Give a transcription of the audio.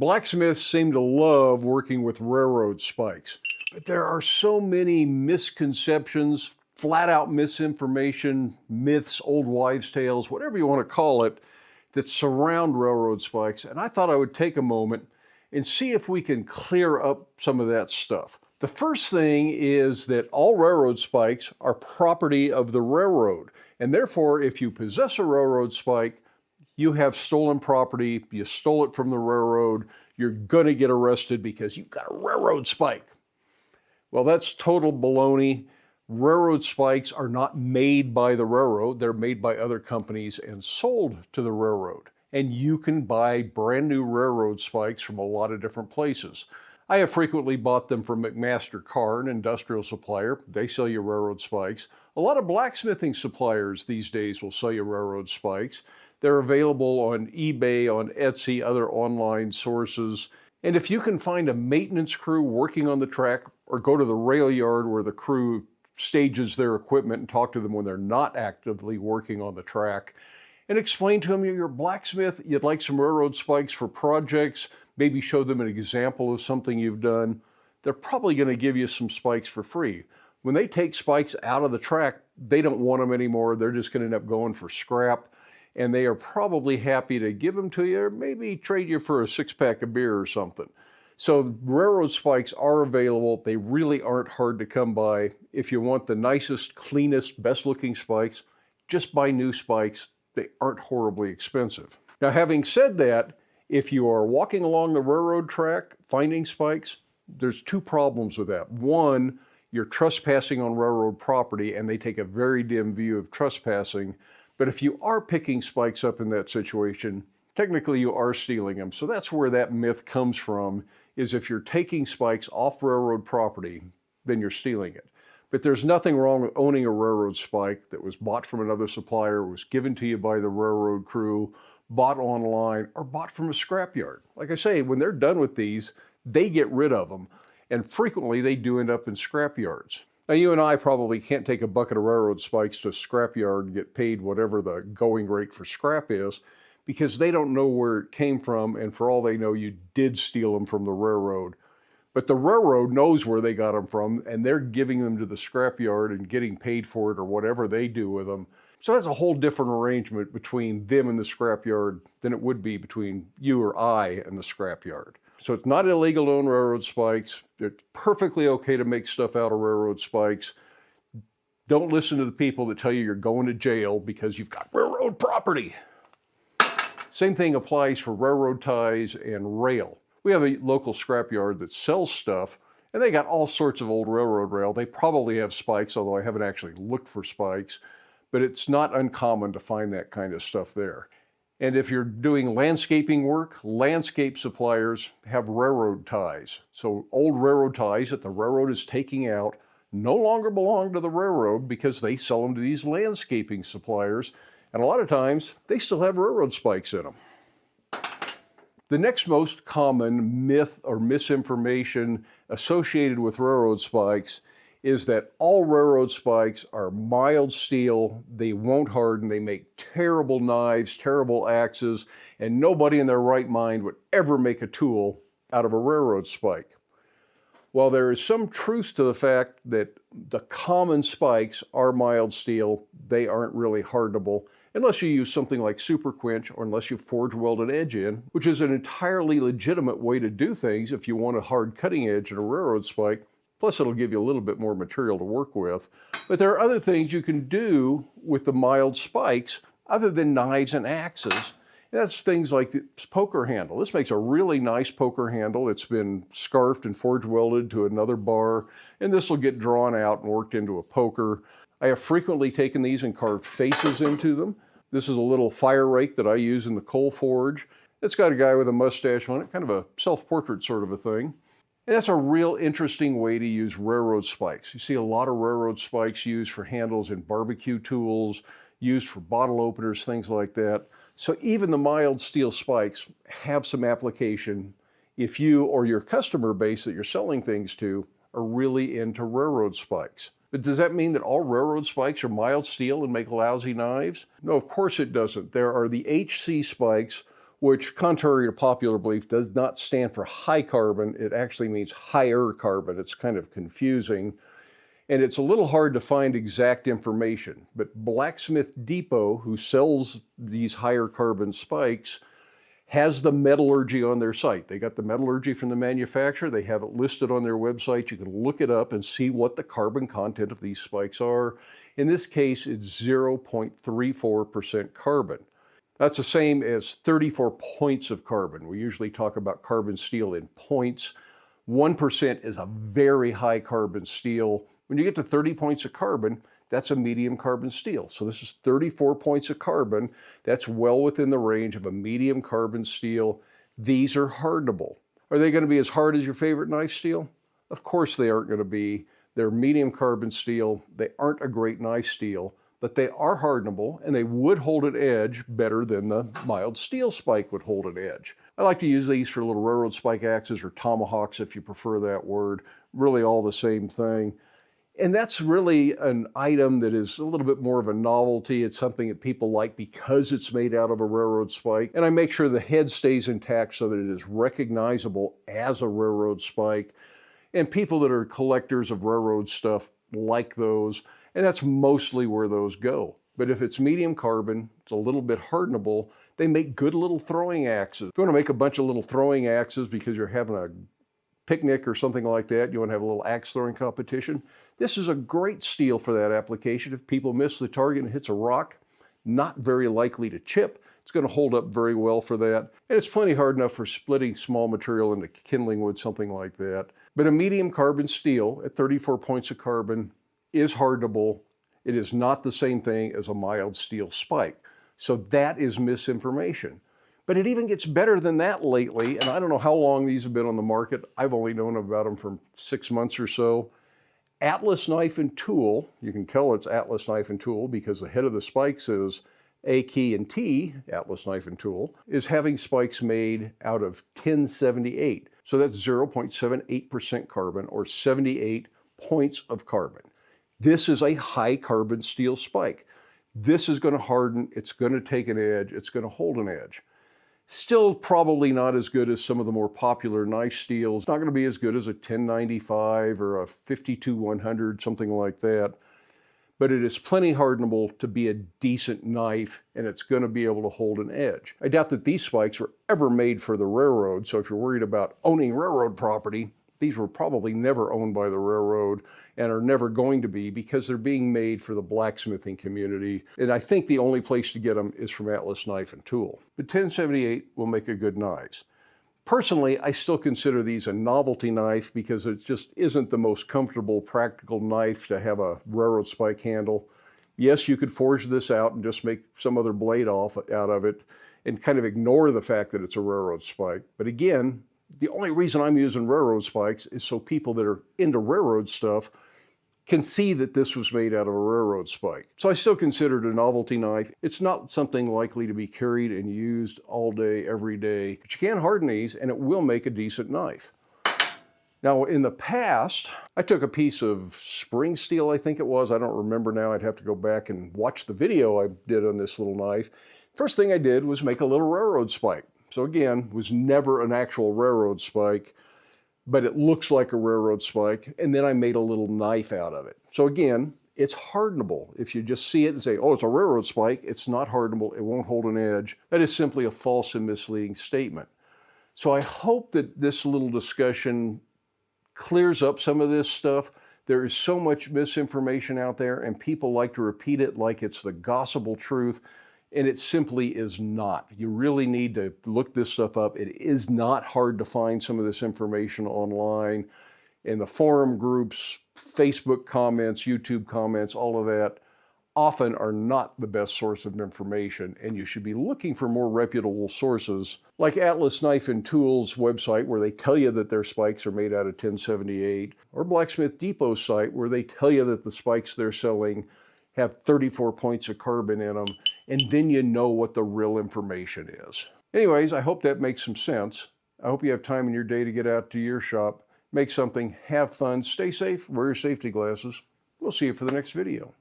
Blacksmiths seem to love working with railroad spikes, but there are so many misconceptions, flat out misinformation, myths, old wives' tales, whatever you want to call it, that surround railroad spikes. And I thought I would take a moment and see if we can clear up some of that stuff. The first thing is that all railroad spikes are property of the railroad. And therefore, if you possess a railroad spike, you have stolen property, you stole it from the railroad, you're going to get arrested because you've got a railroad spike. Well, that's total baloney. Railroad spikes are not made by the railroad. They're made by other companies and sold to the railroad. And you can buy brand new railroad spikes from a lot of different places. I have frequently bought them from McMaster Car, an industrial supplier. They sell you railroad spikes. A lot of blacksmithing suppliers these days will sell you railroad spikes. They're available on eBay, on Etsy, other online sources. And if you can find a maintenance crew working on the track, or go to the rail yard where the crew stages their equipment and talk to them when they're not actively working on the track, and explain to them you're a blacksmith, you'd like some railroad spikes for projects, maybe show them an example of something you've done, they're probably going to give you some spikes for free. When they take spikes out of the track, they don't want them anymore. They're just going to end up going for scrap. And they are probably happy to give them to you, or maybe trade you for a six-pack of beer or something. So railroad spikes are available. They really aren't hard to come by. If you want the nicest, cleanest, best-looking spikes, just buy new spikes. They aren't horribly expensive. Now, having said that, if you are walking along the railroad track finding spikes, there's two problems with that. One, you're trespassing on railroad property, and they take a very dim view of trespassing. But if you are picking spikes up in that situation, technically you are stealing them. So that's where that myth comes from, is if you're taking spikes off railroad property, then you're stealing it. But there's nothing wrong with owning a railroad spike that was bought from another supplier, was given to you by the railroad crew, bought online, or bought from a scrapyard. Like I say, when they're done with these, they get rid of them. And frequently they do end up in scrapyards. Now, you and I probably can't take a bucket of railroad spikes to a scrapyard and get paid whatever the going rate for scrap is, because they don't know where it came from, and for all they know, you did steal them from the railroad. But the railroad knows where they got them from, and they're giving them to the scrapyard and getting paid for it or whatever they do with them. So that's a whole different arrangement between them and the scrapyard than it would be between you or I and the scrapyard. So it's not illegal to own railroad spikes. It's perfectly okay to make stuff out of railroad spikes. Don't listen to the people that tell you you're going to jail because you've got railroad property. Same thing applies for railroad ties and rail. We have a local scrapyard that sells stuff, and they got all sorts of old railroad rail. They probably have spikes, although I haven't actually looked for spikes, but it's not uncommon to find that kind of stuff there. And if you're doing landscaping work, landscape suppliers have railroad ties. So old railroad ties that the railroad is taking out no longer belong to the railroad because they sell them to these landscaping suppliers. And a lot of times they still have railroad spikes in them. The next most common myth or misinformation associated with railroad spikes is that all railroad spikes are mild steel, they won't harden, they make terrible knives, terrible axes, and nobody in their right mind would ever make a tool out of a railroad spike. While there is some truth to the fact that the common spikes are mild steel, they aren't really hardenable unless you use something like super quench or unless you forge weld an edge in, which is an entirely legitimate way to do things if you want a hard cutting edge in a railroad spike. Plus, it'll give you a little bit more material to work with. But there are other things you can do with the mild spikes other than knives and axes. And that's things like this poker handle. This makes a really nice poker handle. It's been scarfed and forge welded to another bar, and this will get drawn out and worked into a poker. I have frequently taken these and carved faces into them. This is a little fire rake that I use in the coal forge. It's got a guy with a mustache on it, kind of a self-portrait sort of a thing. And that's a real interesting way to use railroad spikes. You see a lot of railroad spikes used for handles in barbecue tools, used for bottle openers, things like that. So even the mild steel spikes have some application if you or your customer base that you're selling things to are really into railroad spikes. But does that mean that all railroad spikes are mild steel and make lousy knives? No, of course it doesn't. There are the HC spikes, which, contrary to popular belief, does not stand for high carbon. It actually means higher carbon. It's kind of confusing, and it's a little hard to find exact information. But Blacksmith Depot, who sells these higher carbon spikes, has the metallurgy on their site. They got the metallurgy from the manufacturer. They have it listed on their website. You can look it up and see what the carbon content of these spikes are. In this case, it's 0.34% carbon. That's the same as 34 points of carbon. We usually talk about carbon steel in points. 1% is a very high carbon steel. When you get to 30 points of carbon, that's a medium carbon steel. So this is 34 points of carbon. That's well within the range of a medium carbon steel. These are hardenable. Are they going to be as hard as your favorite knife steel? Of course they aren't going to be. They're medium carbon steel. They aren't a great knife steel, but they are hardenable, and they would hold an edge better than the mild steel spike would hold an edge. I like to use these for little railroad spike axes, or tomahawks if you prefer that word. Really all the same thing. And that's really an item that is a little bit more of a novelty. It's something that people like because it's made out of a railroad spike. And I make sure the head stays intact so that it is recognizable as a railroad spike. And people that are collectors of railroad stuff like those, and that's mostly where those go. But if it's medium carbon, it's a little bit hardenable, they make good little throwing axes. If you want to make a bunch of little throwing axes because you're having a picnic or something like that, you want to have a little axe throwing competition, this is a great steel for that application. If people miss the target and hits a rock, not very likely to chip. It's going to hold up very well for that. And it's plenty hard enough for splitting small material into kindling wood, something like that. But a medium carbon steel at 34 points of carbon is hardenable. It is not the same thing as a mild steel spike. So that is misinformation. But it even gets better than that lately, and I don't know how long these have been on the market. I've only known about them for 6 months or so. Atlas Knife and Tool, you can tell it's Atlas Knife and Tool because the head of the spikes is A, key, and T, Atlas Knife and Tool, is having spikes made out of 1078. So that's 0.78% carbon, or 78 points of carbon. This is a high carbon steel spike. This is going to harden, it's going to take an edge, it's going to hold an edge. Still probably not as good as some of the more popular knife steels. It's not going to be as good as a 1095 or a 52-100, something like that. But it is plenty hardenable to be a decent knife, and it's going to be able to hold an edge. I doubt that these spikes were ever made for the railroad, so if you're worried about owning railroad property, these were probably never owned by the railroad and are never going to be because they're being made for the blacksmithing community. And I think the only place to get them is from Atlas Knife and Tool. But 1078 will make a good knives. Personally, I still consider these a novelty knife because it just isn't the most comfortable, practical knife to have a railroad spike handle. Yes, you could forge this out and just make some other blade off out of it and kind of ignore the fact that it's a railroad spike. But again, the only reason I'm using railroad spikes is so people that are into railroad stuff can see that this was made out of a railroad spike. So I still consider it a novelty knife. It's not something likely to be carried and used all day, every day. But you can harden these and it will make a decent knife. Now, in the past, I took a piece of spring steel, I think it was. I don't remember now. I'd have to go back and watch the video I did on this little knife. First thing I did was make a little railroad spike. So again, was never an actual railroad spike, but it looks like a railroad spike. And then I made a little knife out of it. So again, it's hardenable. If you just see it and say, oh, it's a railroad spike, it's not hardenable. It won't hold an edge. That is simply a false and misleading statement. So I hope that this little discussion clears up some of this stuff. There is so much misinformation out there, and people like to repeat it like it's the gospel truth. And it simply is not. You really need to look this stuff up. It is not hard to find some of this information online. In the forum groups, Facebook comments, YouTube comments, all of that often are not the best source of information, and you should be looking for more reputable sources like Atlas Knife and Tool's website, where they tell you that their spikes are made out of 1078, or Blacksmith Depot's site, where they tell you that the spikes they're selling have 34 points of carbon in them, and then you know what the real information is. Anyways, I hope that makes some sense. I hope you have time in your day to get out to your shop, make something, have fun, stay safe, wear your safety glasses. We'll see you for the next video.